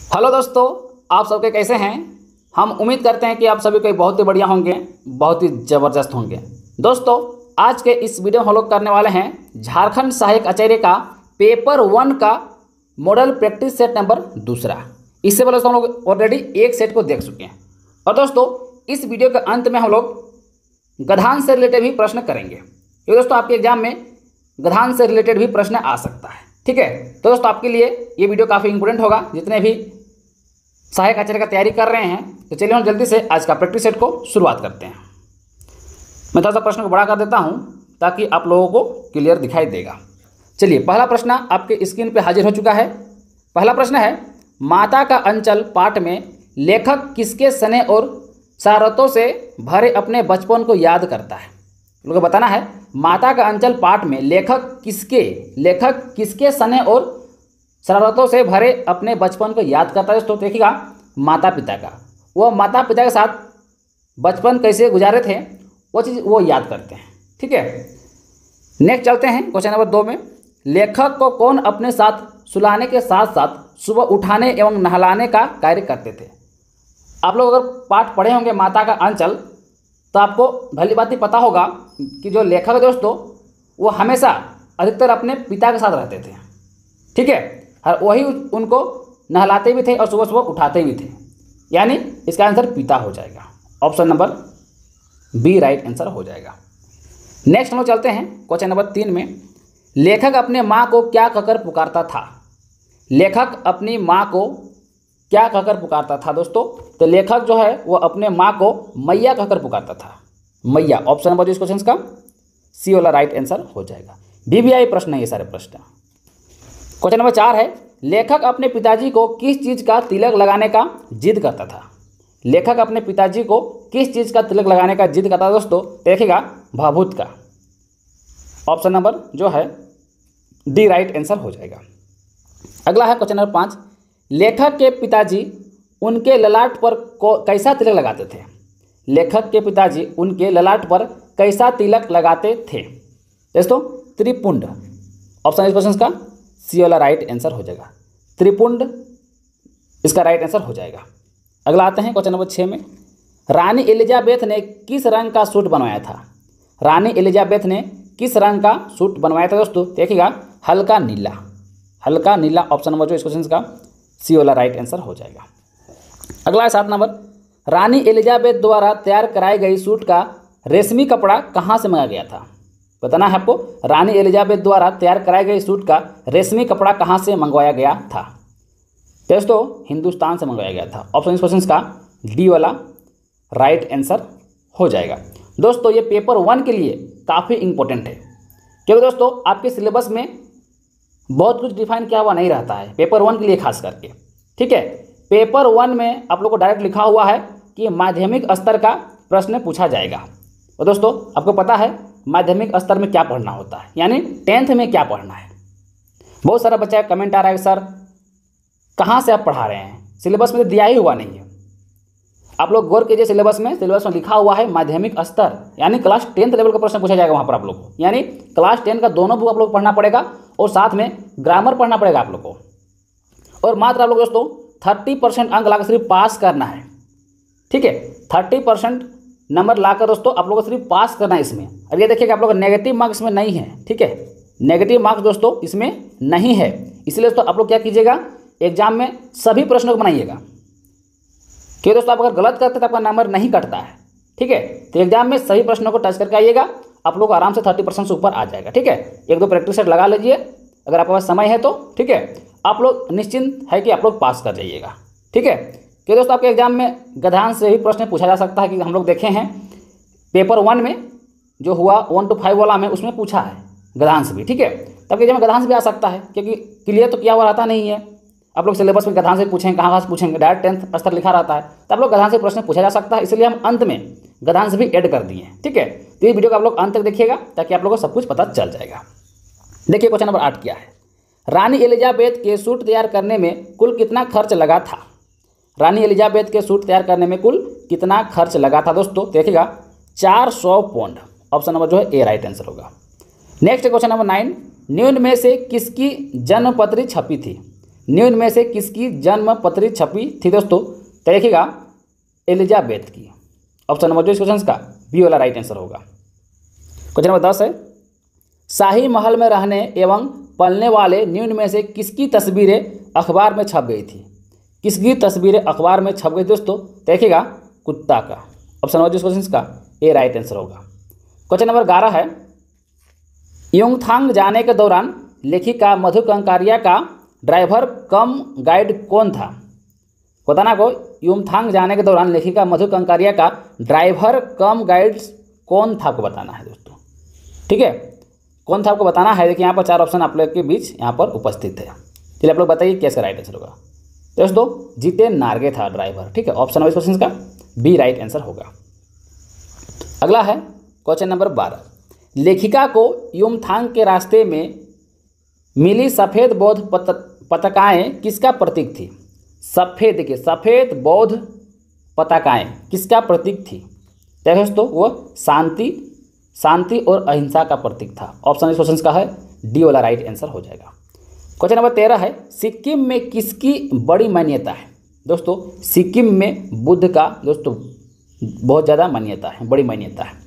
Hello दोस्तों, आप सबके कैसे हैं। हम उम्मीद करते हैं कि आप सभी कोई बहुत ही बढ़िया होंगे, बहुत ही ज़बरदस्त होंगे। दोस्तों, आज के इस वीडियो में हम लोग करने वाले हैं झारखंड सहायक आचार्य का पेपर 1 का मॉडल प्रैक्टिस सेट नंबर 2। इससे पहले हम लोग ऑलरेडी एक सेट को देख चुके हैं। और दोस्तों, इस वीडियो के अंत में हम लोग गधान से रिलेटेड भी प्रश्न करेंगे, क्योंकि दोस्तों आपके एग्जाम में गधान से रिलेटेड भी प्रश्न आ सकता है। ठीक है, तो दोस्तों आपके लिए ये वीडियो काफ़ी इंपॉर्टेंट होगा, जितने भी सहायक आचार्य का तैयारी कर रहे हैं। तो चलिए हम जल्दी से आज का प्रैक्टिस सेट को शुरुआत करते हैं। मैं थोड़ा सा प्रश्न को बड़ा कर देता हूं ताकि आप लोगों को क्लियर दिखाई देगा। चलिए, पहला प्रश्न आपके स्क्रीन पे हाजिर हो चुका है। पहला प्रश्न है, माता का अंचल पाठ में लेखक किसके स्नेह और शरारतों से भरे अपने बचपन को याद करता है। लोगों को बताना है, माता का अंचल पाठ में लेखक किसके स्नेह और शरारतों से भरे अपने बचपन को याद करता है। तो देखिएगा, माता पिता का, वो माता पिता के साथ बचपन कैसे गुजारे थे वो चीज़ वो याद करते हैं। ठीक है, नेक्स्ट चलते हैं क्वेश्चन नंबर 2 में। लेखक को कौन अपने साथ सुलाने के साथ साथ सुबह उठाने एवं नहलाने का कार्य करते थे। आप लोग अगर पाठ पढ़े होंगे माता का अंचल, तो आपको भली बात ही पता होगा कि जो लेखक है दोस्तों, वो हमेशा अधिकतर अपने पिता के साथ रहते थे। ठीक है, और वही उनको नहलाते भी थे और सुबह सुबह उठाते भी थे, यानी इसका आंसर पिता हो जाएगा। Option number B right answer हो जाएगा। नेक्स्ट हम लोग चलते हैं क्वेश्चन नंबर 3 में। लेखक अपने माँ को क्या कहकर पुकारता था। लेखक अपनी माँ को क्या कहकर पुकारता था दोस्तों। तो लेखक जो है वो अपने माँ को मैया कहकर पुकारता था, मैया। ऑप्शन नंबर इस क्वेश्चन का सी वाला राइट आंसर हो जाएगा। बीबीआई प्रश्न है ये सारे प्रश्न। क्वेश्चन नंबर 4 है, लेखक अपने पिताजी को किस चीज़ का तिलक लगाने का जिद करता था। लेखक अपने पिताजी को किस चीज़ का तिलक लगाने का जिद करता था दोस्तों। देखिएगा, भाभूत का। ऑप्शन नंबर जो है डी राइट आंसर हो जाएगा। अगला है क्वेश्चन नंबर 5, लेखक के पिताजी उनके ललाट पर कैसा तिलक लगाते थे। लेखक के पिताजी उनके ललाट पर कैसा तिलक लगाते थे दोस्तों। त्रिपुंड। ऑप्शन इस क्वेश्चन का सी वाला राइट आंसर हो जाएगा, त्रिपुंड इसका राइट आंसर हो जाएगा। अगला आते हैं क्वेश्चन नंबर 6 में। रानी एलिजाबेथ ने किस रंग का सूट बनवाया था। रानी एलिजाबेथ ने किस रंग का सूट बनवाया था दोस्तों। देखिएगा, हल्का नीला, हल्का नीला। ऑप्शन नंबर जो इस क्वेश्चन का सी वाला राइट आंसर हो जाएगा। अगला है 7 नंबर, रानी एलिजाबेथ द्वारा तैयार कराई गई सूट का रेशमी कपड़ा कहाँ से मंगाया गया था। बताना है आपको, रानी एलिजाबेथ द्वारा तैयार कराई गई सूट का रेशमी कपड़ा कहाँ से मंगवाया गया था दोस्तों। हिंदुस्तान से मंगवाया गया था। ऑप्शन इस क्वेश्चन का डी वाला राइट आंसर हो जाएगा। दोस्तों, ये पेपर 1 के लिए काफ़ी इंपॉर्टेंट है, क्योंकि दोस्तों आपके सिलेबस में बहुत कुछ डिफाइन किया हुआ नहीं रहता है पेपर 1 के लिए खास करके। ठीक है, पेपर 1 में आप लोग को डायरेक्ट लिखा हुआ है कि माध्यमिक स्तर का प्रश्न पूछा जाएगा। और दोस्तों आपको पता है माध्यमिक स्तर में क्या पढ़ना होता है, यानी 10th में क्या पढ़ना है। बहुत सारा बच्चा कमेंट आ रहा है, सर कहाँ से आप पढ़ा रहे हैं, सिलेबस में तो दिया ही हुआ नहीं है। आप लोग गौर कीजिए, सिलेबस में लिखा हुआ है माध्यमिक स्तर, यानी क्लास 10th लेवल का प्रश्न पूछा जाएगा वहाँ पर आप लोग को। यानी क्लास 10 का दोनों बुक आप लोग पढ़ना पड़ेगा और साथ में ग्रामर पढ़ना पड़ेगा आप लोग को। और मात्र आप लोग दोस्तों 30% अंक लाकर सिर्फ पास करना है। ठीक है, 30% नंबर लाकर दोस्तों आप लोगों को सिर्फ पास करना है इसमें। और ये देखिएगा, आप लोग नेगेटिव मार्क्स में नहीं है। ठीक है, नेगेटिव मार्क्स दोस्तों इसमें नहीं है। इसलिए दोस्तों आप लोग क्या कीजिएगा, एग्जाम में सभी प्रश्नों को बनाइएगा, क्योंकि दोस्तों आप अगर गलत करते हैं तो आपका नंबर नहीं कटता है। ठीक है, तो एग्जाम में सभी प्रश्नों को टच करके आइएगा, आप लोग आराम से 30% से ऊपर आ जाएगा। ठीक है, 1-2 प्रैक्टिस सेट लगा लीजिए अगर आपके पास समय है तो। ठीक है, आप लोग निश्चिंत है कि आप लोग पास कर जाइएगा। ठीक है, कि दोस्तों आपके एग्जाम में गधान से भी प्रश्न पूछा जा सकता है, कि हम लोग देखे हैं पेपर 1 में जो हुआ 1 to 5 वाला में, उसमें पूछा है गधान से भी। ठीक है, तब एग्जाम में गधान से भी आ सकता है, क्योंकि क्लियर तो किया हुआ रहता नहीं है। आप लोग सिलेबस में गधान से पूछेंगे, कहाँ से पूछेंगे, डायरेक्ट 10th स्तर लिखा रहता है, तो आप लोग गधान से प्रश्न पूछा जा सकता है। इसलिए हम अंत में गधान से भी ऐड कर दिए। ठीक है, तो ये वीडियो को आप लोग अंत तक देखिएगा ताकि आप लोगों को सब कुछ पता चल जाएगा। देखिए क्वेश्चन नंबर 8 क्या है, रानी एलिजाबेथ के सूट तैयार करने में कुल कितना खर्च लगा था। रानी एलिजाबेथ के सूट तैयार करने में कुल कितना खर्च लगा था दोस्तों। देखिएगा, 400 पौंड। ऑप्शन नंबर जो है ए राइट आंसर होगा। नेक्स्ट क्वेश्चन नंबर 9, निम्न में से किसकी जन्मपत्री छपी थी। निम्न में से किसकी जन्म पत्री छपी थी दोस्तों? तो देखिएगा एलिजाबेथ की। ऑप्शन नंबर जो इस क्वेश्चन का बी वाला राइट आंसर होगा। क्वेश्चन नंबर 10 है, शाही महल में रहने एवं पलने वाले निम्न में से किसकी तस्वीरें अखबार में छप गई थी? किसकी तस्वीरें अखबार में छप गई दोस्तों? देखिएगा कुत्ता का। ऑप्शन नंबर जिस क्वेश्चन का ए राइट आंसर होगा। क्वेश्चन नंबर 11 है, युमथांग जाने के दौरान लेखिका मधु कंकारिया का ड्राइवर कम गाइड कौन था? बताना को युमथांग जाने के दौरान लेखिका मधु कंकारिया का ड्राइवर कम गाइड कौन था आपको बताना है दोस्तों। ठीक है, कौन था आपको बताना है। देखिए यहाँ पर 4 ऑप्शन आप लोग के बीच यहाँ पर उपस्थित है। चलिए आप लोग बताइए कैसे राइट आंसर होगा। दोस्तों जितेन नार्गे था ड्राइवर। ठीक है, ऑप्शन नंबर क्वेश्चन का बी राइट आंसर होगा। अगला है क्वेश्चन नंबर 12, लेखिका को युमथांग के रास्ते में मिली सफ़ेद बौद्ध पताकाएँ किसका प्रतीक थी? सफ़ेद, देखिए सफ़ेद बौद्ध पताकाएँ किसका प्रतीक थी? दोस्तों वो शांति और अहिंसा का प्रतीक था। ऑप्शन इस क्वेश्चन का है डी वाला राइट आंसर हो जाएगा। क्वेश्चन नंबर 13 है, सिक्किम में किसकी बड़ी मान्यता है? दोस्तों सिक्किम में बुद्ध का दोस्तों बहुत ज़्यादा मान्यता है, बड़ी मान्यता है।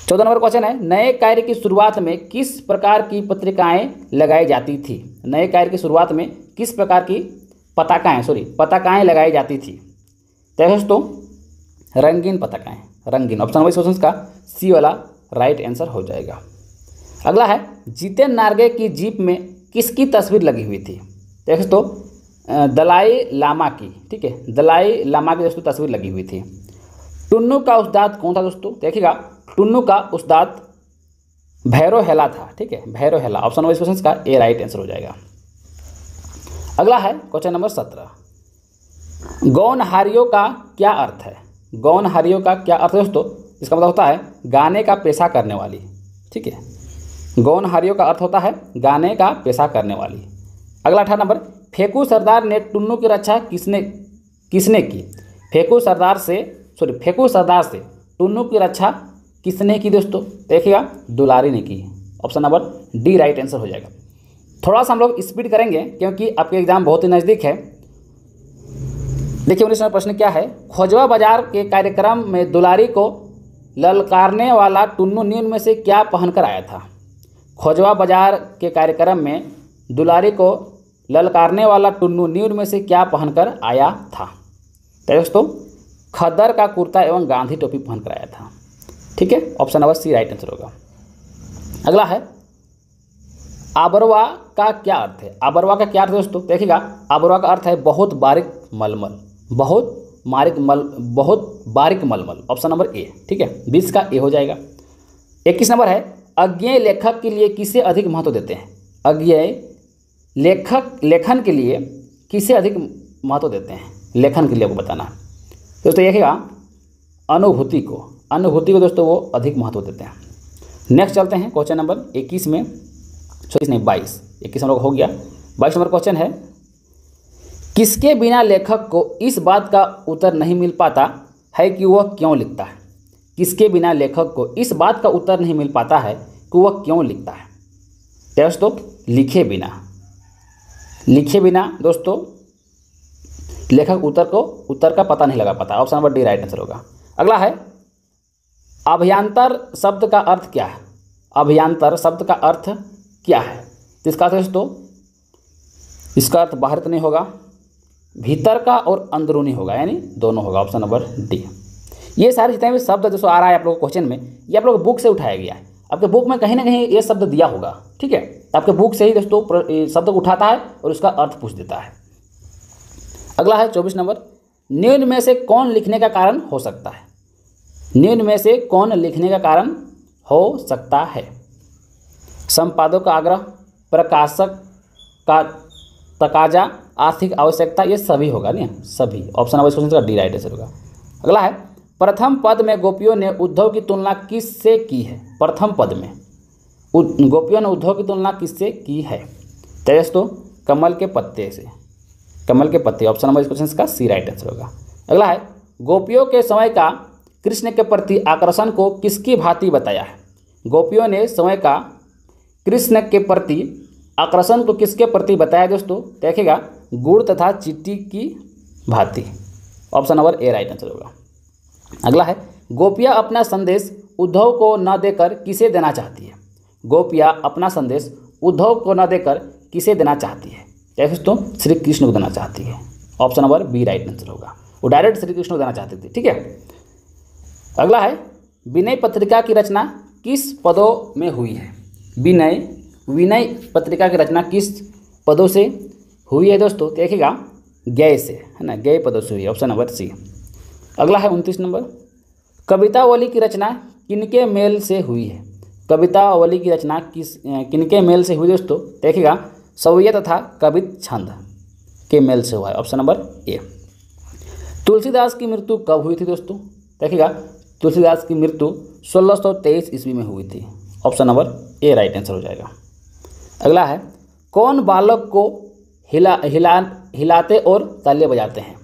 14 नंबर क्वेश्चन है, नए कार्य की शुरुआत में किस प्रकार की पत्रिकाएं लगाई जाती थी? नए कार्य की शुरुआत में किस प्रकार की पताकाएं लगाई जाती थी? दोस्तों रंगीन पताकाएं, रंगीन। ऑप्शन नंबर इस क्वेश्चन का सी वाला राइट आंसर हो जाएगा। अगला है, जितेन नार्गे की जीप में किसकी तस्वीर लगी हुई थी? दोस्तों दलाई लामा की। ठीक है, दलाई लामा की दोस्तों तस्वीर लगी हुई थी। टुन्नू का उस्ताद कौन था दोस्तों? देखिएगा टुन्नू का उस्ताद भैरव हेला था। ठीक है, भैरव हेला। ऑप्शन नंबर इस क्वेश्चन का ए राइट आंसर हो जाएगा। अगला है क्वेश्चन नंबर 17, गौनहारियों का क्या अर्थ है? गौनहारियों का क्या अर्थ है दोस्तों? इसका मतलब होता है गाने का पेशा करने वाली। ठीक है, गौनहारियों का अर्थ होता है गाने का पेशा करने वाली। अगला 18 नंबर, फेकू सरदार ने टुन्नू की रक्षा किसने की? फेकू सरदार से टुन्नू की रक्षा किसने की दोस्तों? देखिएगा दुलारी ने की। Option number D right answer हो जाएगा। थोड़ा सा हम लोग स्पीड करेंगे क्योंकि आपके एग्जाम बहुत ही नज़दीक है। देखिए 19 नंबर प्रश्न क्या है, खोजवा बाजार के कार्यक्रम में दुलारी को ललकारने वाला टुन्नू निम्न में से क्या पहनकर आया था? खोजवा बाजार के कार्यक्रम में दुलारी को ललकारने वाला टुन्नू निम्न में से क्या पहनकर आया था? तो दोस्तों खद्दर का कुर्ता एवं गांधी टोपी पहनकर आया था। ठीक है, option number C right answer होगा। अगला है, आबरवा का क्या अर्थ है? आबरवा का क्या अर्थ है दोस्तों? देखिएगा आबरवा का अर्थ है बहुत बारीक मलमल, बहुत बारीक मलमल। Option number A. ठीक है, 20 का ए हो जाएगा। 21 नंबर है, अज्ञेय लेखक के लिए किसे अधिक महत्व देते हैं? अज्ञेय लेखन के लिए किसे अधिक महत्व देते हैं? लेखन के लिए आपको बताना है दोस्तों। देखिएगा अनुभूति को दोस्तों वो अधिक महत्व देते हैं। नेक्स्ट चलते हैं क्वेश्चन नंबर 21 में, 22 हम लोग हो गया। 22 नंबर क्वेश्चन है, किसके बिना लेखक को इस बात का उत्तर नहीं मिल पाता है कि वह क्यों लिखता है? किसके बिना लेखक को इस बात का उत्तर नहीं मिल पाता है कि वह क्यों लिखता है? दोस्तों लिखे बिना दोस्तों लेखक उत्तर का पता नहीं लगा पाता। Option number D right answer होगा। अगला है, अभियांतर शब्द का अर्थ क्या है? अभियांतर शब्द का अर्थ क्या है? तो इसका अर्थ दोस्तों, इसका अर्थ बाहर तो नहीं होगा, भीतर का और अंदरूनी होगा, यानी दोनों होगा। Option number D. ये सारे जितने भी शब्द दोस्तों आ रहा है आप लोगों को क्वेश्चन में, ये आप लोग बुक से उठाया गया है। आपके बुक में कहीं ना कहीं ये शब्द दिया होगा। ठीक है, तो आपके बुक से ही दोस्तों शब्द को उठाता है और उसका अर्थ पूछ देता है। अगला है 24 नंबर, निम्न में से कौन लिखने का कारण हो सकता है? निम्न में से कौन लिखने का कारण हो सकता है? संपादक का आग्रह, प्रकाशक का तकाजा, आर्थिक आवश्यकता, ये सभी होगा नहीं, सभी। ऑप्शन नंबर क्वेश्चन का डी राइट आंसर होगा। अगला है, प्रथम पद में गोपियों ने उद्धव की तुलना किससे की है? प्रथम पद में गोपियों ने उद्धव की तुलना किससे की है? तो दोस्तों कमल के पत्ते से, कमल के पत्ते। ऑप्शन नंबर इस क्वेश्चन का सी राइट आंसर होगा। अगला है, गोपियों के समय का कृष्ण के प्रति आकर्षण को किसकी भांति बताया है? गोपियों ने समय का कृष्ण के प्रति आकर्षण को किसके प्रति बताया दोस्तों? देखिएगा गुड़ तथा चींटी की भांति। Option number A right answer होगा। अगला है गोपियाँ अपना संदेश उद्धव को न देकर किसे देना चाहती है? गोपियाँ अपना संदेश उद्धव को न देकर किसे देना चाहती है? क्या दोस्तों? श्री कृष्ण को देना चाहती है। Option number B right answer होगा। वो डायरेक्ट श्री कृष्ण को देना चाहती थी। ठीक है। अगला है विनय पत्रिका की रचना किस पदों में हुई है? विनय पत्रिका की रचना किस पदों से हुई है दोस्तों? देखिएगा ज्ञेय से, है ना, ज्ञेय पदों से हुई है। Option number C. अगला है 29 नंबर कवितावली की रचना किनके मेल से हुई है? कवितावली की रचना किनके मेल से हुई दोस्तों? देखिएगा सवैया तथा कवित छंद के मेल से हुआ है। Option number A. तुलसीदास की मृत्यु कब हुई थी दोस्तों? देखिएगा तुलसीदास की मृत्यु 1623 ईस्वी में हुई थी। Option number A right answer हो जाएगा। अगला है कौन बालक को हिलाते और तालियां बजाते हैं?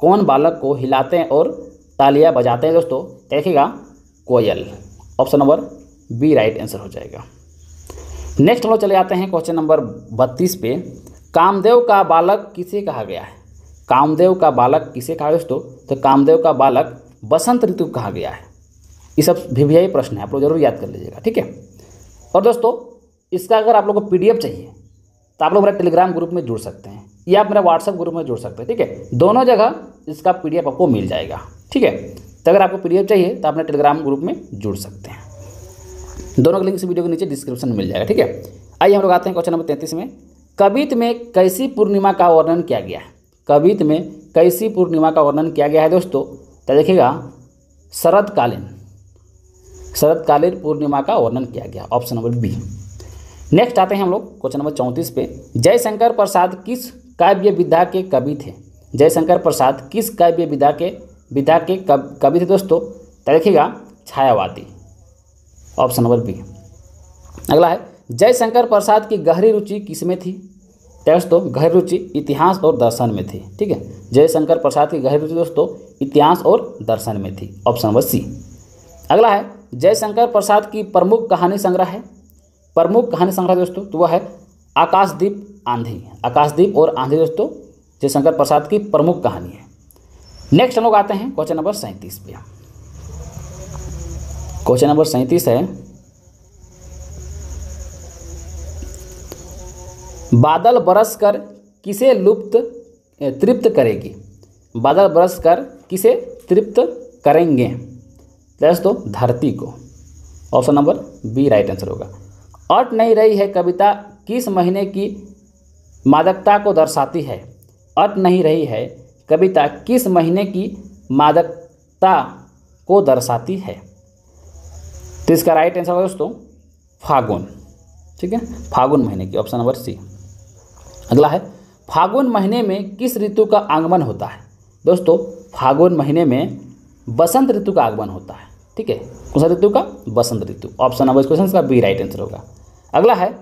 कौन बालक को हिलाते और तालियां बजाते हैं दोस्तों? देखिएगा कोयल। Option number B right answer हो जाएगा। नेक्स्ट हम लोग चले जाते हैं क्वेश्चन नंबर 32 पे। कामदेव का बालक किसे कहा गया है? कामदेव का बालक किसे कहा दोस्तों? तो कामदेव का बालक बसंत ऋतु कहा गया है। ये सब भी प्रश्न है, आप लोग जरूर याद कर लीजिएगा। ठीक है। और दोस्तों इसका अगर आप लोग को PDF चाहिए तो आप लोग मेरा टेलीग्राम ग्रुप में जुड़ सकते हैं या आप मेरा व्हाट्सएप ग्रुप में जुड़ सकते हैं। ठीक है। दोनों जगह इसका PDF आपको मिल जाएगा। ठीक है। तो अगर आपको PDF चाहिए तो आप अपने टेलीग्राम ग्रुप में जुड़ सकते हैं। दोनों का लिंक इस वीडियो के नीचे डिस्क्रिप्शन में मिल जाएगा। ठीक है। आइए हम लोग आते हैं क्वेश्चन नंबर 33 में। कवित में कैसी पूर्णिमा का वर्णन किया गया है? कवित में कैसी पूर्णिमा का वर्णन किया गया है दोस्तों? तो देखिएगा शरतकालीन पूर्णिमा का वर्णन किया गया। Option number B. नेक्स्ट आते हैं हम लोग क्वेश्चन नंबर 34 पे। जयशंकर प्रसाद किस काव्य विधा के कवि थे? जयशंकर प्रसाद किस काव्य विधा के कवि थे दोस्तों? तो देखिएगा छायावादी। Option number B. अगला है जयशंकर प्रसाद की गहरी रुचि किसमें थी? दोस्तों गहरी रुचि इतिहास और दर्शन में थी। ठीक है। जयशंकर प्रसाद की गहरी रुचि दोस्तों इतिहास और दर्शन में थी। Option number C. अगला है जयशंकर प्रसाद की प्रमुख कहानी संग्रह है। प्रमुख कहानी संग्रह दोस्तों तो वह है आकाशदीप आंधी। आकाशदीप और आंधी दोस्तों जयशंकर प्रसाद की प्रमुख कहानी है। नेक्स्ट हम लोग आते हैं क्वेश्चन नंबर 37 पे। क्वेश्चन नंबर 37 है बादल बरस कर किसे तृप्त करेगी? बादल बरस कर किसे तृप्त करेंगे दोस्तों? धरती को। Option number B right answer होगा। अट नहीं रही है कविता किस महीने की मादकता को दर्शाती है? अट नहीं रही है कविता किस महीने की मादकता को दर्शाती है? तो इसका राइट आंसर होगा दोस्तों फागुन। ठीक है। फागुन महीने की। Option number C. अगला है फागुन महीने में किस ऋतु का आगमन होता है? दोस्तों फागुन महीने में बसंत ऋतु का आगमन होता है। ठीक है। कौन सा ऋतु का? बसंत ऋतु। ऑप्शन नंबर इस क्वेश्चन का बी राइट आंसर होगा। अगला है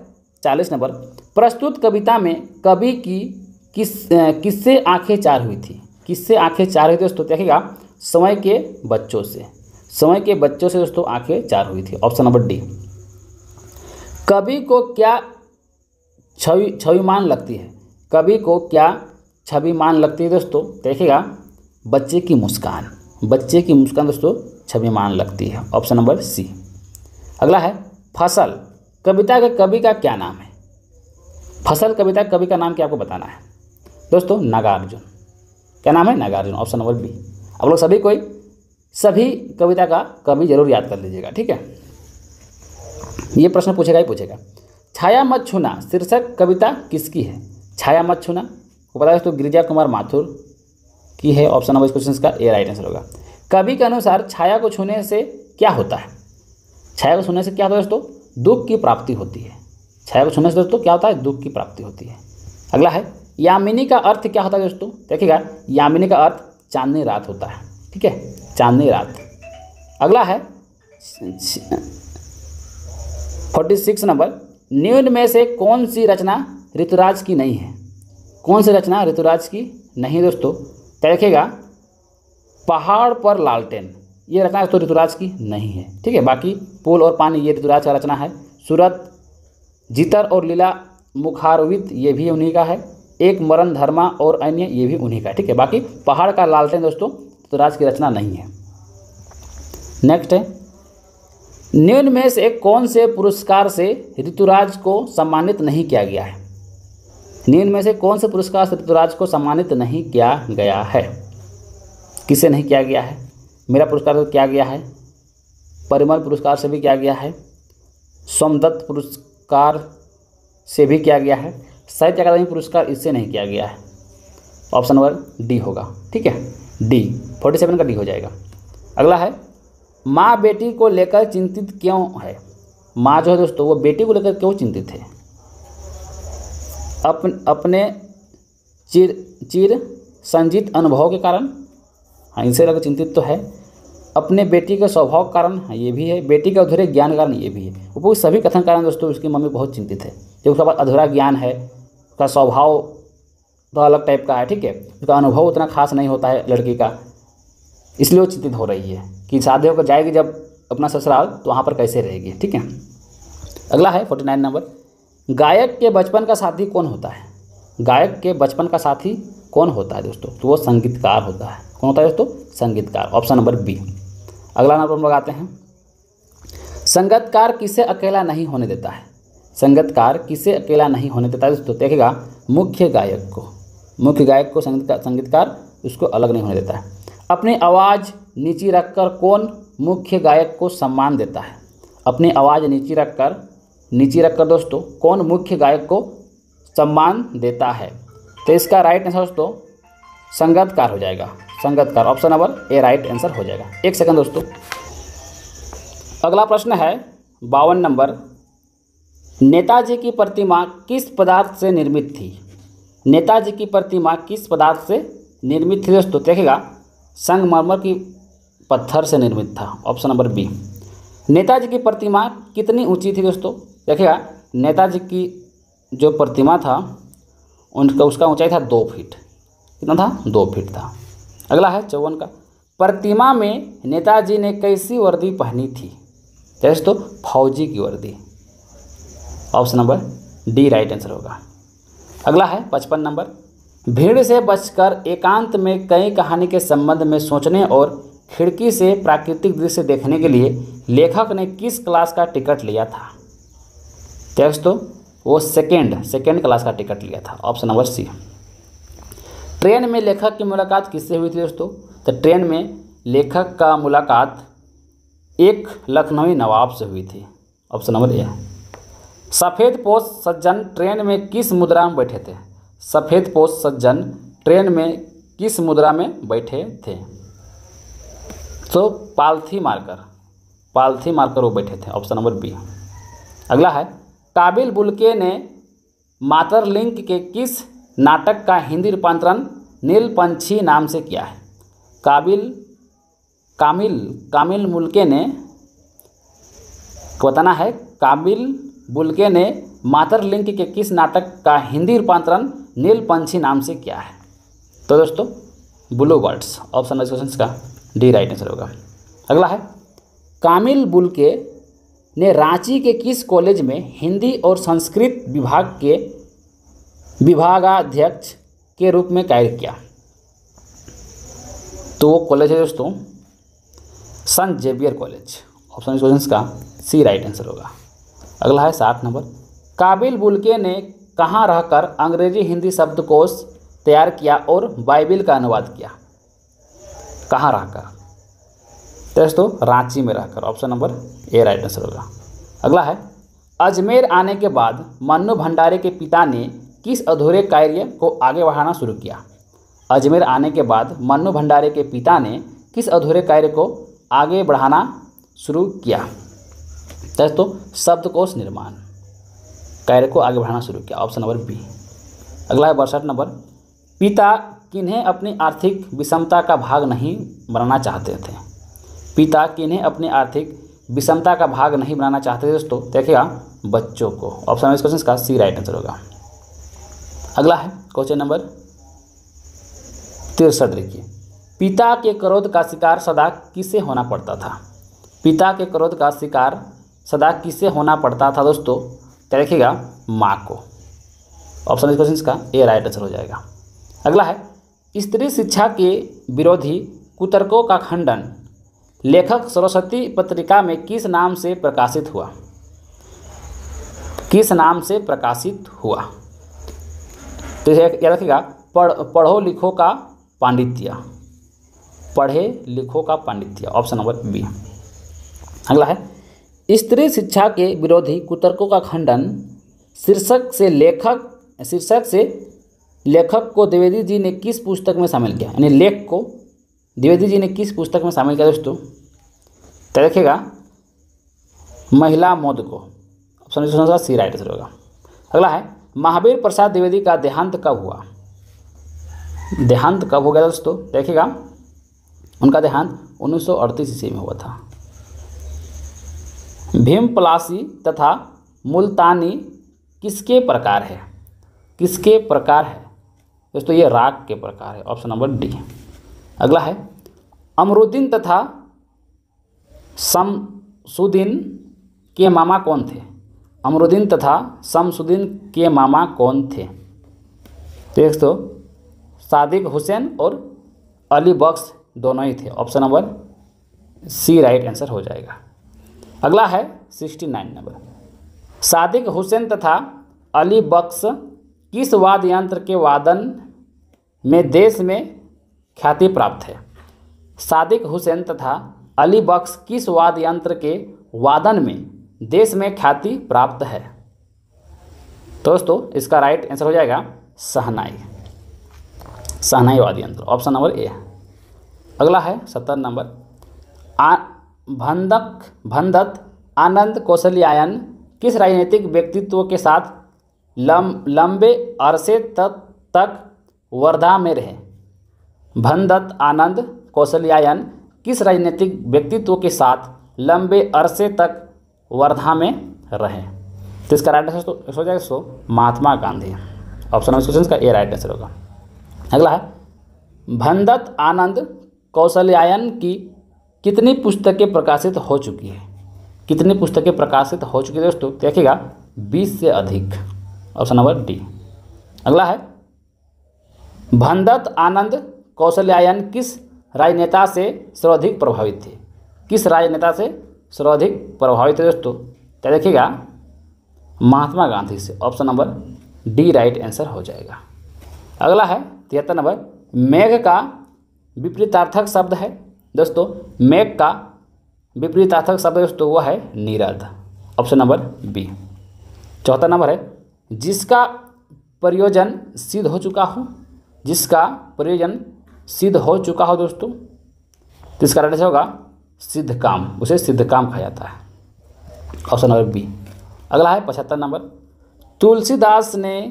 40 नंबर प्रस्तुत कविता में कवि की किससे आंखें चार हुई थी? किससे आंखें चार हुई दोस्तों? देखिएगा समय के बच्चों से। समय के बच्चों से दोस्तों आंखें चार हुई थी। Option number D. कवि को क्या छविमान लगती है? कवि को क्या छविमान लगती है दोस्तों? देखिएगा बच्चे की मुस्कान। बच्चे की मुस्कान दोस्तों छविमान लगती है। Option number C. अगला है फसल कविता के कवि का क्या नाम है? फसल कविता कवि का नाम क्या आपको बताना है दोस्तों? नागार्जुन। क्या नाम है? नागार्जुन। Option number B. आप लोग सभी कविता का कवि जरूर याद कर लीजिएगा। ठीक है। ये प्रश्न पूछेगा ही पूछेगा। छाया मत छूना शीर्षक कविता किसकी है? छाया मत छूना को पता है दोस्तों गिरिजा कुमार माथुर की है। ऑप्शन नंबर इस क्वेश्चन का ए राइट आंसर होगा। कवि के अनुसार छाया को छूने से क्या होता है? छाया को छूने से क्या होता है दोस्तों? दुख की प्राप्ति होती है। छाया को छूने से दोस्तों क्या होता है? दुख की प्राप्ति होती है। अगला है यामिनी का अर्थ क्या होता है दोस्तों? देखिएगा यामिनी का अर्थ चांदनी रात होता है। ठीक है। चांदनी रात। अगला है 46 नंबर निम्न में से कौन सी रचना ऋतुराज की नहीं है? कौन सी रचना ऋतुराज की नहीं दोस्तों? देखिएगा पहाड़ पर लालटेन ये रचना तो ऋतुराज की नहीं है। ठीक है। बाकी पुल और पानी ये ऋतुराज का रचना है। सूरत, जितर और लीला मुखारवित ये भी उन्हीं का है, एक मरण धर्मा और अन्य ये भी उन्हीं का है, ठीक है। बाकी पहाड़ का लालटेन दोस्तों ऋतुराज की रचना नहीं है। नेक्स्ट है, निम्न में से कौन से पुरस्कार से ऋतुराज को सम्मानित नहीं किया गया है? निम्न में से कौन से पुरस्कार से ऋतुराज को सम्मानित नहीं किया गया है? किसे नहीं किया गया है? मेरा पुरस्कार तो किया गया है, परिमल पुरस्कार से भी किया गया है, सोमदत्त पुरस्कार से भी किया गया है, साहित्य अकादमी पुरस्कार इससे नहीं किया गया है। ऑप्शन नंबर डी होगा, ठीक है, डी 47 का डी हो जाएगा। अगला है, माँ बेटी को लेकर चिंतित क्यों है? माँ जो है दोस्तों वो बेटी को लेकर क्यों चिंतित है? अपने चिर संजित अनुभव के कारण, हाँ इनसे लेकर चिंतित तो है। अपने बेटी के स्वभाव के कारण, हाँ ये भी है। बेटी के अधूरे ज्ञान के कारण, ये भी है। वो सभी कथन कारण दोस्तों उसकी मम्मी बहुत चिंतित है। जब उसका पास अधूरा ज्ञान है, उसका स्वभाव तो अलग टाइप का है, ठीक है, उसका अनुभव उतना खास नहीं होता है लड़की का, इसलिए वो चिंतित हो रही है कि शादी होकर जाएगी जब अपना ससुराल तो वहाँ पर कैसे रहेगी, ठीक है। अगला है 49 नंबर, गायक के बचपन का साथी कौन होता है? गायक के बचपन का साथी कौन होता है दोस्तों? तो वो संगीतकार होता है। कौन होता है दोस्तों? संगीतकार, ऑप्शन नंबर बी। अगला नंबर हम लगाते हैं, संगीतकार किसे अकेला नहीं होने देता है? संगीतकार किसे अकेला नहीं होने देता है दोस्तों? देखिएगा, मुख्य गायक को, मुख्य गायक को संगीतकार उसको अलग नहीं होने देता है। अपनी आवाज़ नीची रखकर कौन मुख्य गायक को सम्मान देता है? अपनी आवाज़ नीची रखकर दोस्तों कौन मुख्य गायक को सम्मान देता है? तो इसका राइट आंसर दोस्तों संगीतकार हो जाएगा, संगीतकार, option number A right answer हो जाएगा। एक सेकंड दोस्तों। अगला प्रश्न है 52 नंबर, नेताजी की प्रतिमा किस पदार्थ से निर्मित थी? नेताजी की प्रतिमा किस पदार्थ से निर्मित थी दोस्तों? देखिएगा, संगमरमर की पत्थर से निर्मित था, ऑप्शन नंबर बी। नेताजी की प्रतिमा कितनी ऊंची थी दोस्तों? देखिएगा, नेताजी की जो प्रतिमा था उसका ऊंचाई था 2 फीट। कितना था? 2 फीट था। अगला है 54 का, प्रतिमा में नेताजी ने कैसी वर्दी पहनी थी? जैसे तो फौजी की वर्दी, option number D right answer होगा। अगला है 55 नंबर, भीड़ से बचकर एकांत में कई कहानी के संबंध में सोचने और खिड़की से प्राकृतिक दृश्य देखने के लिए लेखक ने किस क्लास का टिकट लिया था? दोस्तों वो सेकेंड क्लास का टिकट लिया था, ऑप्शन नंबर सी। ट्रेन में लेखक की मुलाकात किससे हुई थी दोस्तों? तो ट्रेन में लेखक का मुलाकात एक लखनवी नवाब से हुई थी, option number A. सफ़ेदपोश Sajjan train में किस मुद्रा में बैठे थे? सफ़ेदपोश सज्जन ट्रेन में किस मुद्रा में बैठे थे? तो पालथी मारकर वो बैठे थे, ऑप्शन नंबर बी। अगला है, काबिल बुल्के ने मातरलिंक के किस नाटक का हिंदी रूपांतरण नीलपंछी नाम से किया है? कामिल बुल्के ने बताना है, काबिल बुल्के ने मातरलिंक के किस नाटक का हिंदी रूपांतरण नीलपंछी नाम से किया है? तो दोस्तों blue birds, option number question का डी राइट आंसर होगा। अगला है, कामिल बुल्के ने रांची के किस कॉलेज में हिंदी और संस्कृत विभाग के विभागाध्यक्ष के रूप में कार्य किया? तो वो कॉलेज है दोस्तों संत जेवियर कॉलेज, ऑप्शन क्वेश्चन का सी राइट आंसर होगा। अगला है 60 नंबर, काबिल बुल्के ने कहाँ रहकर अंग्रेजी हिंदी शब्दकोश तैयार किया और बाइबिल का अनुवाद किया? कहाँ रहकर? दोस्तों रांची में रहकर, option number A right answer होगा। अगला है, अजमेर आने के बाद मन्नू भंडारी के पिता ने किस अधूरे कार्य को आगे बढ़ाना शुरू किया? अजमेर आने के बाद मन्नू भंडारी के पिता ने किस अधूरे कार्य को आगे बढ़ाना शुरू किया? दोस्तों शब्दकोश निर्माण कार्य को आगे बढ़ाना शुरू किया, ऑप्शन नंबर बी। अगला है 62 नंबर, पिता किन्हें अपनी आर्थिक विषमता का भाग नहीं बनाना चाहते थे? पिता किन्हें अपनी आर्थिक विषमता का भाग नहीं बनाना चाहते थे दोस्तों? देखिएगा, बच्चों को, ऑप्शन नंबर क्वेश्चन का सी राइट आंसर होगा। अगला है क्वेश्चन नंबर 63, देखिए, पिता के क्रोध का शिकार सदा किसे होना पड़ता था? पिता के क्रोध का शिकार सदा किसे होना पड़ता था दोस्तों? देखिएगा, माँ को, ऑप्शन इस क्वेश्चन का ए राइट आंसर हो जाएगा। अगला है, स्त्री शिक्षा के विरोधी कुतर्कों का खंडन लेखक सरस्वती पत्रिका में किस नाम से प्रकाशित हुआ? किस नाम से प्रकाशित हुआ? तो याद रखिएगा, पढ़ो लिखो का पांडित्य, पढ़े लिखो का पांडित्य, ऑप्शन नंबर बी। अगला है, स्त्री शिक्षा के विरोधी कुतर्कों का खंडन शीर्षक से लेखक को द्विवेदी जी ने किस पुस्तक में शामिल किया? यानी लेख को द्विवेदी जी ने किस पुस्तक में शामिल किया दोस्तों? तो देखिएगा, महिला मोद को, ऑप्शन सी राइट आंसर होगा। अगला है, महावीर प्रसाद द्विवेदी का देहांत कब हुआ? देहांत कब हो गया दोस्तों? देखिएगा, उनका देहांत 1938 ईस्वी में हुआ था। भीमपलासी तथा मुल्तानी किसके प्रकार है? किसके प्रकार है दोस्तों? ये राग के प्रकार है, ऑप्शन नंबर डी। अगला है, अमरुद्दीन तथा शमसुद्दीन के मामा कौन थे? अमरुद्दीन तथा शमसुद्दीन के मामा कौन थे? दोस्तों, सादिक हुसैन और अली बख्श दोनों ही थे, option number C right answer हो जाएगा। अगला है 69 नंबर, सादिक हुसैन तथा अली बख्श किस वाद्य यंत्र के वादन में देश में ख्याति प्राप्त है? सादिक हुसैन तथा अली बख्श किस वाद्य यंत्र के वादन में देश में ख्याति प्राप्त है? दोस्तों, इसका राइट आंसर हो जाएगा शहनाई, शहनाई वाद्य यंत्र, ऑप्शन नंबर ए। अगला है 70 नंबर, भंदत आनंद कौशल्यायन किस राजनीतिक व्यक्तित्व के साथ लंबे अरसे तक वर्धा में रहे? भंदत आनंद कौशल्यायन किस राजनीतिक व्यक्तित्व के साथ लंबे अरसे तक वर्धा में रहे? तो इसका राइट आंसर हो जाएगा Mahatma Gandhi, option number question का ए राइट आंसर होगा। अगला है, भंदत आनंद कौशल्यायन की कितनी पुस्तकें प्रकाशित हो चुकी है? कितनी पुस्तकें प्रकाशित हो चुकी है दोस्तों? देखिएगा, 20 से अधिक, ऑप्शन नंबर डी। अगला है, भंदत आनंद कौशल्यायन किस राजनेता से सर्वाधिक प्रभावित थे? किस राजनेता से सर्वाधिक प्रभावित है दोस्तों? तो देखिएगा, महात्मा गांधी से, option number D right answer हो जाएगा। अगला है 73 नंबर, मेघ का विपरीतार्थक शब्द है दोस्तों, मेघ का विपरीतार्थक शब्द दोस्तों वो है Neerad, option number B. 74 number है, जिसका प्रयोजन सिद्ध हो चुका हो, जिसका प्रयोजन सिद्ध हो चुका हो दोस्तों, तो इसका राइट आंसर होगा सिद्ध काम, उसे सिद्ध काम कहा जाता है, ऑप्शन नंबर बी। अगला है 75 नंबर, तुलसीदास ने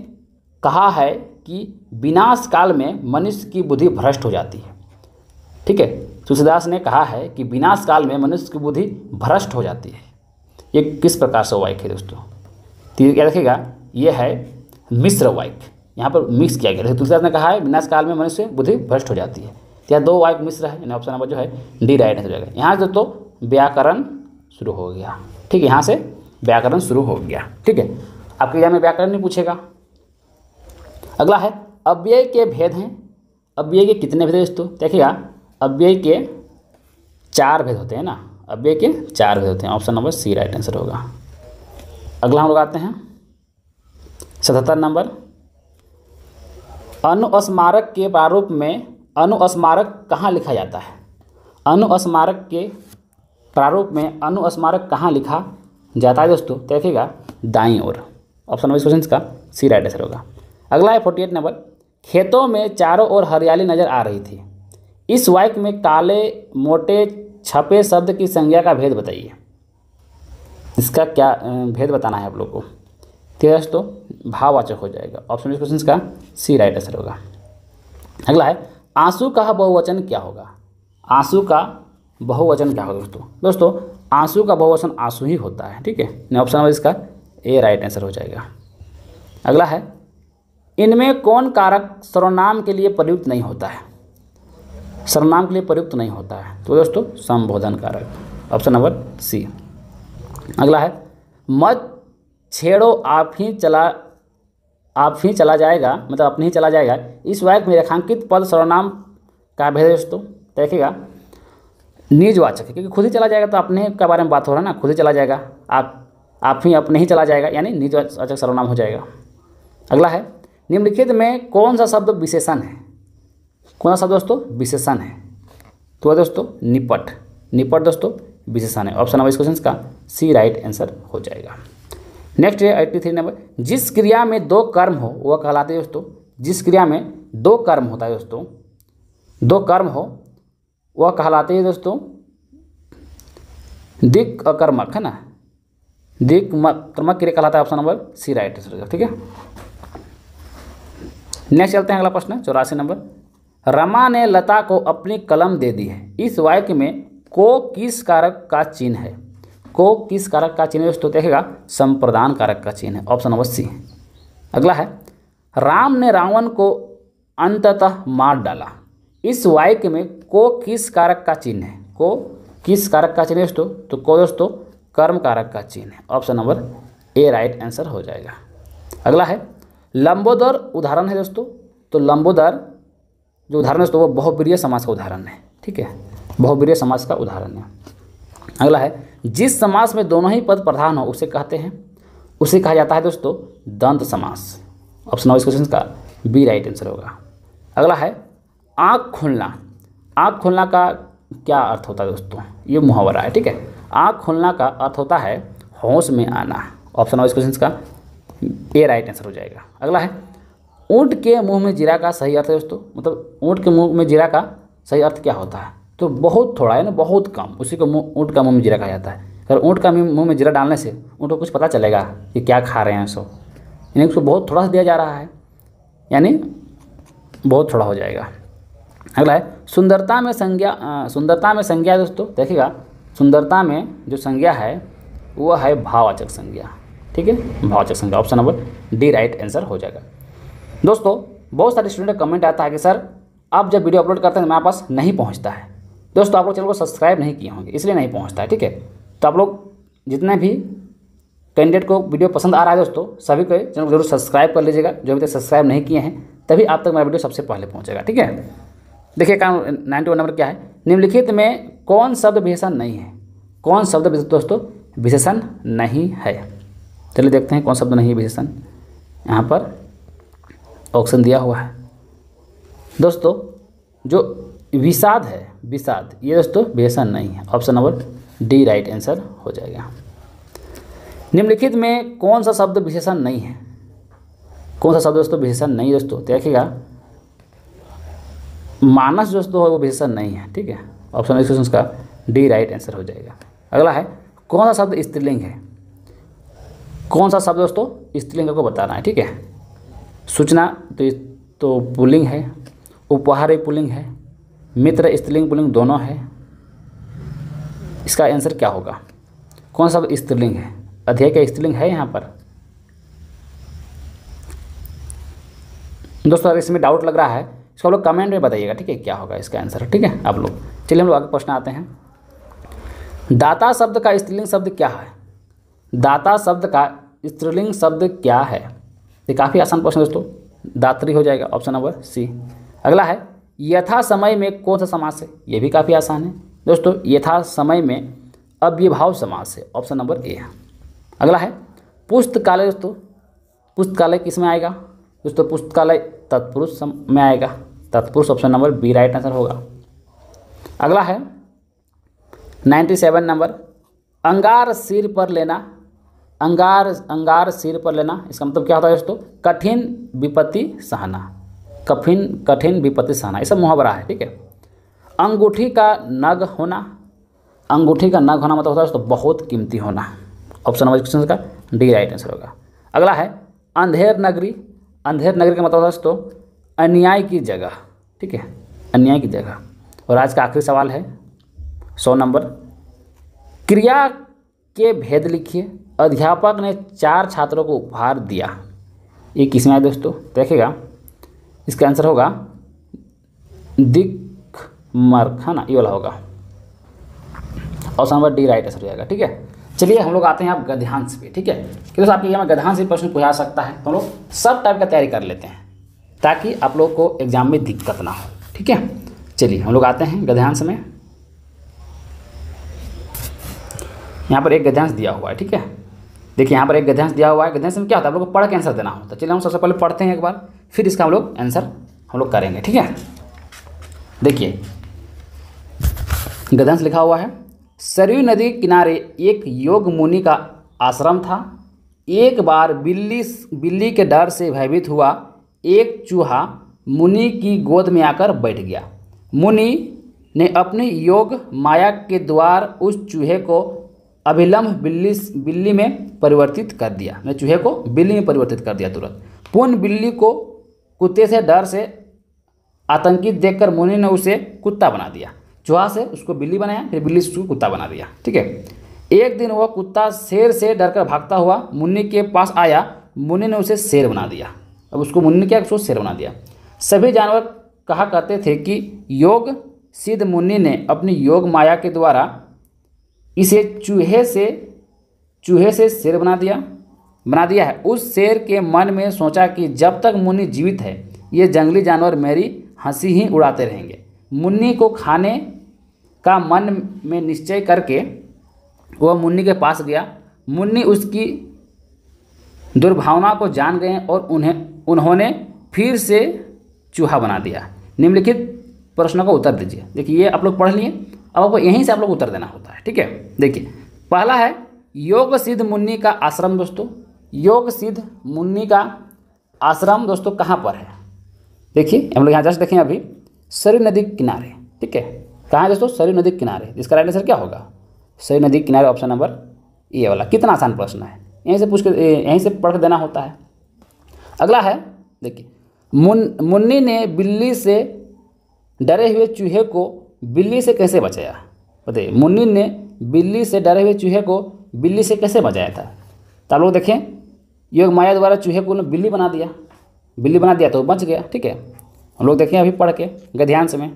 कहा है कि विनाश काल में मनुष्य की बुद्धि भ्रष्ट हो जाती है। ठीक है, तुलसीदास ने कहा है कि विनाश काल में मनुष्य की बुद्धि भ्रष्ट हो जाती है। ये किस प्रकार से वाक्य है दोस्तों? तो याद रखिएगा, ये है मिश्र वाक्य, यहाँ पर मिक्स किया गया है। तुलसीदास ने कहा है विनाश काल में मनुष्य बुद्धि भ्रष्ट हो जाती है, तो यहाँ 2 वाक्य मिश्र है, यानी ऑप्शन नंबर जो है डी राइट हो जाएगा। यहाँ से दोस्तों व्याकरण शुरू हो गया। ठीक है, यहाँ से व्याकरण शुरू हो गया। ठीक है, आपके एग्जाम में व्याकरण नहीं पूछेगा। अगला है, अव्यय के भेद हैं। अव्यय के कितने भेद हैं दोस्तों? देखिएगा, अव्यय के 4 भेद होते हैं ना, अव्यय के 4 भेद होते हैं, option number C right answer होगा। अगला हम लोग आते हैं 77 नंबर, अनुस्मारक के प्रारूप में अनुस्मारक कहाँ लिखा जाता है? अनुस्मारक के प्रारूप में अनुस्मारक कहाँ लिखा जाता है दोस्तों? देखिएगा, दाईं ओर, ऑप्शन नंबर क्वेश्चन का सी राइट आंसर होगा। अगला है 48 नंबर, खेतों में चारों ओर हरियाली नजर आ रही थी। इस वाक्य में काले मोटे छपे शब्द की संज्ञा का भेद बताइए। इसका क्या भेद बताना है आप लोग को? दोस्तों भाववाचक हो जाएगा, ऑप्शन क्वेश्चन का सी राइट आंसर होगा। अगला है, आंसू का बहुवचन क्या होगा? आंसू का बहुवचन क्या होगा दोस्तों? दोस्तों आंसू का बहुवचन आंसू ही होता है। ठीक है, ऑप्शन नंबर इसका ए राइट आंसर हो जाएगा। अगला है, इनमें कौन कारक सर्वनाम के लिए प्रयुक्त नहीं होता है? सर्वनाम के लिए प्रयुक्त नहीं होता है, तो दोस्तों संबोधन कारक, ऑप्शन नंबर सी। अगला है, मत छेड़ो आप ही चला जाएगा, मतलब अपने ही चला जाएगा, इस वाक्य में रेखांकित पद सर्वनाम का भेद है दोस्तों। देखिएगा निजवाचक है, क्योंकि खुद ही चला जाएगा तो अपने के बारे में बात हो रहा है ना, खुद ही चला जाएगा, आप ही अपने ही चला जाएगा, यानी निजवाचक सर्वनाम हो जाएगा। अगला है निम्नलिखित में कौन सा शब्द विशेषण है? कौन सा शब्द दोस्तों विशेषण है? तो दोस्तों निपट, निपट दोस्तों विशेषण है। ऑप्शन नंबर इस क्वेश्चन का सी राइट आंसर हो जाएगा। नेक्स्ट है 83 नंबर, जिस क्रिया में दो कर्म हो वह कहलाते हैं दोस्तों। जिस क्रिया में दो कर्म होता है दोस्तों, दो कर्म हो वह कहलाते हैं दोस्तों दिक् अकर्मक, है ना, दिक् कर्मक क्रिया कहलाता है। Option number C right answer होगा। ठीक है, नेक्स्ट चलते हैं अगला प्रश्न 84 नंबर, रमा ने लता को अपनी कलम दे दी है। इस वाक्य में को किस कारक का चिन्ह है? को किस कारक का चिन्ह है दोस्तों? देखेगा संप्रदान कारक का चिन्ह है। Option number C. अगला है राम ने रावण को अंततः मार डाला। इस वाक्य में को किस कारक का चिन्ह है? को किस कारक का चिन्ह है दोस्तों? तो को दोस्तों कर्म कारक का चिन्ह है। Option number A right answer हो जाएगा। अगला है लंबोदर उदाहरण है दोस्तों। तो लंबोदर जो उदाहरण है दोस्तों वो बहुब्रीहि समास का उदाहरण है। ठीक है, बहुब्रीहि समास का उदाहरण है। अगला है जिस समास में दोनों ही पद प्रधान हो उसे कहते हैं, उसे कहा जाता है दोस्तों दंत समास। ऑप्शन नंबर इस क्वेश्चन का बी राइट आंसर होगा। अगला है आँख खुलना। आँख खुलना का क्या अर्थ होता है दोस्तों? ये मुहावरा है। ठीक है, आँख खुलना का अर्थ होता है होश में आना। ऑप्शन नंबर इस क्वेश्चन का ए राइट आंसर हो जाएगा। अगला है ऊँट के मुंह में जीरा का सही अर्थ है दोस्तों। मतलब ऊँट के मुंह में जीरा का सही अर्थ क्या होता है? तो बहुत थोड़ा है ना, बहुत कम, उसी को ऊँट का मुंह में जीरा कहा जाता है। अगर ऊँट का मुंह में जीरा डालने से ऊँट को कुछ पता चलेगा कि क्या खा रहे हैं सो, यानी उसको बहुत थोड़ा सा दिया जा रहा है, यानी बहुत थोड़ा हो जाएगा। अगला है सुंदरता में संज्ञा। सुंदरता में संज्ञा दोस्तों देखिएगा, सुंदरता में जो संज्ञा है वह है भाववाचक संज्ञा। ठीक है, भाववाचक संज्ञा। Option number D right answer हो जाएगा। दोस्तों बहुत सारे स्टूडेंट का कमेंट आता है कि सर आप जब वीडियो अपलोड करते हैं हमारे पास नहीं पहुंचता है। दोस्तों आप लोग चैनल को सब्सक्राइब नहीं किए होंगे इसलिए नहीं पहुंचता है। ठीक है, तो आप लोग जितने भी कैंडिडेट को वीडियो पसंद आ रहा है दोस्तों सभी को चैनल को जरूर सब्सक्राइब कर लीजिएगा। जो अभी तक सब्सक्राइब नहीं किए हैं तभी आप तक मेरा वीडियो सबसे पहले पहुँचेगा। ठीक है, देखिए 91 नंबर क्या है, निम्नलिखित में कौन शब्द विशेषण नहीं है? कौन शब्द दोस्तों विशेषण नहीं है? चलिए देखते हैं कौन शब्द नहीं है विशेषण। यहाँ पर ऑप्शन दिया हुआ है दोस्तों, जो विषाद है, विषाद, ये दोस्तों विशेषण नहीं है। Option number D right answer हो जाएगा। निम्नलिखित में कौन सा शब्द विशेषण नहीं है? कौन सा शब्द दोस्तों विशेषण नहीं दोस्तों? देखिएगा मानस दोस्तों वो विशेषण नहीं है। ठीक है, ऑप्शन इस क्वेश्चन का डी राइट आंसर हो जाएगा। अगला है कौन सा शब्द स्त्रीलिंग है? कौन सा शब्द दोस्तों स्त्रीलिंग को बताना है। ठीक है, सूचना तो पुल्लिंग है, उपहार पुल्लिंग है, मित्र स्त्रीलिंग पुल्लिंग दोनों है। इसका आंसर क्या होगा? कौन सा स्त्रीलिंग है? अध्यय का स्त्रीलिंग है यहाँ पर दोस्तों। अगर इसमें डाउट लग रहा है इसको आप लोग कमेंट में बताइएगा। ठीक है, क्या होगा इसका आंसर? ठीक है आप लोग, चलिए हम लोग आगे प्रश्न आते हैं। दाता शब्द का स्त्रीलिंग शब्द क्या है? दाता शब्द का स्त्रीलिंग शब्द क्या है? ये काफ़ी आसान प्रश्न दोस्तों, दात्री हो जाएगा। Option number C. अगला है यथा समय में कौन सा समास है? ये भी काफ़ी आसान है दोस्तों, यथा समय में अव्ययभाव समास है। ऑप्शन नंबर ए है। अगला है पुस्तकालय दोस्तों, पुस्तकालय किस में आएगा दोस्तों? पुस्तकालय तत्पुरुष में आएगा, तत्पुरुष। Option number B right answer होगा। अगला है 97 नंबर, अंगार सिर पर लेना। अंगार सिर पर लेना इसका मतलब क्या होता है दोस्तों? कठिन विपत्ति सहना, कठिन विपत्ति सहना, ये सब मुहावरा है। ठीक है, अंगूठी का नग होना। अंगूठी का नग होना मतलब होता है दोस्तों बहुत कीमती होना। ऑप्शन नंबर क्वेश्चन का डी राइट आंसर होगा। अगला है अंधेर नगरी। अंधेर नगरी का मतलब होता है दोस्तों अन्याय की जगह। ठीक है, अन्याय की जगह। और आज का आखिरी सवाल है 100 नंबर, क्रिया के भेद लिखिए। अध्यापक ने 4 छात्रों को उपहार दिया। ये किसमें है दोस्तों? देखिएगा इसका आंसर होगा दिक्मर्क, है ना, ये वाला होगा। Option number D right answer हो जाएगा। ठीक है, चलिए हम लोग आते हैं आप गद्यांश पे, ठीक है। कि दोस्तों आपके यहाँ गद्यांश से प्रश्न पूछा सकता है, तो हम लोग सब टाइप का तैयारी कर लेते हैं ताकि आप लोग को एग्जाम में दिक्कत ना हो, ठीक है। चलिए हम लोग आते हैं गद्यांश में। यहाँ पर एक गद्यांश दिया हुआ है, ठीक है। देखिए यहाँ पर एक गद्यांश दिया हुआ है। गद्यांश में क्या होता है, आप लोग को पढ़ के आंसर देना होता है। चलिए हम सबसे पहले पढ़ते हैं एक बार, फिर इसका हम लोग आंसर हम लोग करेंगे, ठीक है। देखिए गद्यांश लिखा हुआ है, सरयू नदी किनारे एक योग मुनि का आश्रम था। एक बार बिल्ली के डर से भयभीत हुआ एक चूहा मुनि की गोद में आकर बैठ गया। मुनि ने अपनी योग माया के द्वार उस चूहे को अभिलंब बिल्ली में परिवर्तित कर दिया। मैं चूहे को बिल्ली में परिवर्तित कर दिया तुरंत। पूर्ण बिल्ली को कुत्ते से डर से आतंकित देखकर मुनि ने उसे कुत्ता बना दिया। चूहा से उसको बिल्ली बनाया, फिर बिल्ली से उसको कुत्ता बना दिया, ठीक है। एक दिन वह कुत्ता शेर से डरकर भागता हुआ मुनि के पास आया। मुनि ने उसे शेर बना दिया। अब उसको मुनि ने क्या, उसको शेर बना दिया। सभी जानवर कहा करते थे कि योग सिद्ध मुनि ने अपनी योग माया के द्वारा इसे चूहे से शेर बना दिया है। उस शेर के मन में सोचा कि जब तक मुनि जीवित है ये जंगली जानवर मेरी हंसी ही उड़ाते रहेंगे। मुनि को खाने का मन में निश्चय करके वह मुनि के पास गया। मुनि उसकी दुर्भावना को जान गए और उन्होंने फिर से चूहा बना दिया। निम्नलिखित प्रश्नों का उत्तर दीजिए। देखिए ये आप लोग पढ़ लिए, अब आपको यहीं से आप लोग उत्तर देना होता है, ठीक है। देखिए पहला है योग सिद्ध मुनि का आश्रम। दोस्तों योग सिद्ध मुनि का आश्रम दोस्तों कहाँ पर है, देखिए हम लोग यहाँ जस्ट देखें अभी सरयू नदी के किनारे, ठीक है। कहाँ है दोस्तों, सरयू नदी के किनारे। इसका राइट आंसर क्या होगा, सरयू नदी के किनारे, ऑप्शन नंबर ए वाला। कितना आसान प्रश्न है, यहीं से पूछ के यहीं से पढ़ के देना होता है। अगला है देखिए, मुन्नी ने बिल्ली से डरे हुए चूहे को बिल्ली से कैसे बचाया। बताइए मुन्नी ने बिल्ली से डरे हुए चूहे को बिल्ली से कैसे बचाया था। तो आप लोग देखें योग माया द्वारा चूहे को बिल्ली बना दिया तो बच गया, ठीक है। हम लोग देखें अभी पढ़ के गद्यांश में,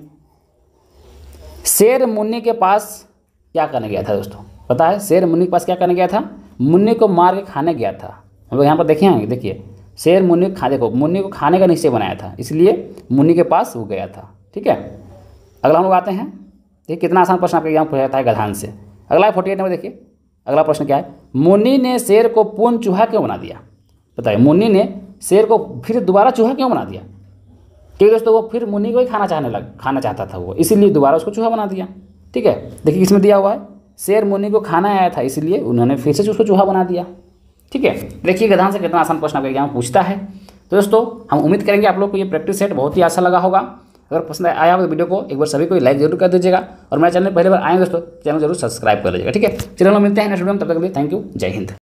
शेर मुन्नी के पास क्या करने गया था दोस्तों, पता है शेर मुन्नी के पास क्या करने गया था, मुन्नी को मार के खाने गया था। हम लोग यहाँ पर देखें, देखिए शेर मुन्नी को खाने का निश्चय बनाया था, इसलिए मुन्नी के पास वो गया था, ठीक है। अगला हम लोग आते हैं, देखिए कितना आसान प्रश्न आपके यहाँ पूछा जाता है गद्यांश से। अगला है 48 नंबर। देखिए अगला प्रश्न क्या है, मुन्नी ने शेर को पूर्ण चूहा क्यों बना दिया। बताइए मुन्नी ने शेर को फिर दोबारा चूहा क्यों बना दिया, क्योंकि दोस्तों वो फिर मुन्नी को ही खाना चाहता था वो, इसीलिए दोबारा उसको चूहा बना दिया, ठीक है। देखिए इसमें दिया हुआ है शेर मुन्नी को खाना आया था, इसलिए उन्होंने फिर से उसको चूहा बना दिया, ठीक है। देखिए गद्यांश से कितना आसान प्रश्न आपके एग्जाम पूछता है। तो दोस्तों हम उम्मीद करेंगे आप लोग को ये प्रैक्टिस सेट बहुत ही अच्छा लगा होगा। अगर पसंद आया हो तो वीडियो को एक बार सभी को लाइक जरूर कर दीजिएगा, और मेरे चैनल पहली बार आए दोस्तों चैनल जरूर सब्सक्राइब कर लीजिएगा, ठीक है। चलिए हम मिलते हैं नेक्स्ट वीडियो में, तब तक के लिए थैंक यू, जय हिंद।